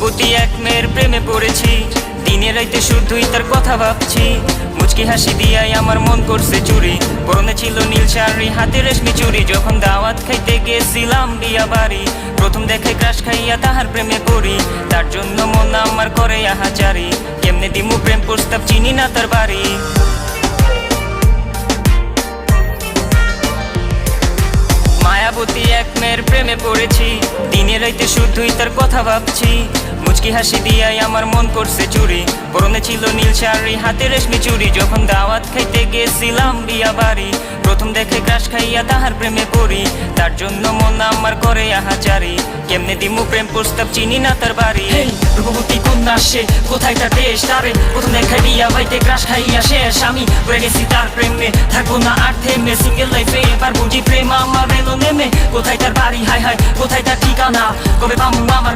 রূপবতী এক মেয়ের প্রেমে পড়েছি, দিনে রাইতে শুধুই তার কথা ভাবছি। মুচকি হাসি দিয়াই আমার মন করছে চুরি, পরনে ছিল নীল শাড়ি, হাতে রেশমি চুড়ি। যখন দাওয়াত খাইতে গেছিলাম বিয়া বাড়ি, প্রথম দেখে ক্রাশ খাইয়া তাহার প্রেমে পড়ি। তার জন্য মন আমার করে আহাজারি, কেমনে দিমু প্রেম প্রস্তাব, চিনি না তার বাড়ি। মায়াবতী এক মেয়ের প্রেমে পড়েছি, দিনে রাইতে শুধুই তার কথা ভাবছি। মুচকি হাসি দিয়াই আমার মন করছে চুরি, পরনে ছিল নীল শাড়ি, হাতে রেশমি চুড়ি। যখন দাওয়াত খাইতে গেছিলাম বিয়া বাড়ি, প্রথম দেখে ক্রাশ খাইয়া তাহার প্রেমে পড়ি। তার জন্য মন আমার করে আহাজারি, কেমনে দিমু প্রেম প্রস্তাব, চিনি না তার বাড়ি। রূপবতী কন্যা সে, কোথায় তার দেশ? তারে প্রথম দেখায় বিয়া বাইতে ক্রাশ খাইয়া শেষ। আমি পড়ে গেছি তার প্রেমে, থাকবো না আর থেমে। সিঙ্গেল লাইফে এবার বুঝি প্রেম আমার এলো নেমে। কোথায় তার বাড়ি, হায় হায় কোথায় তার ঠিকানা, কবে পামু আমার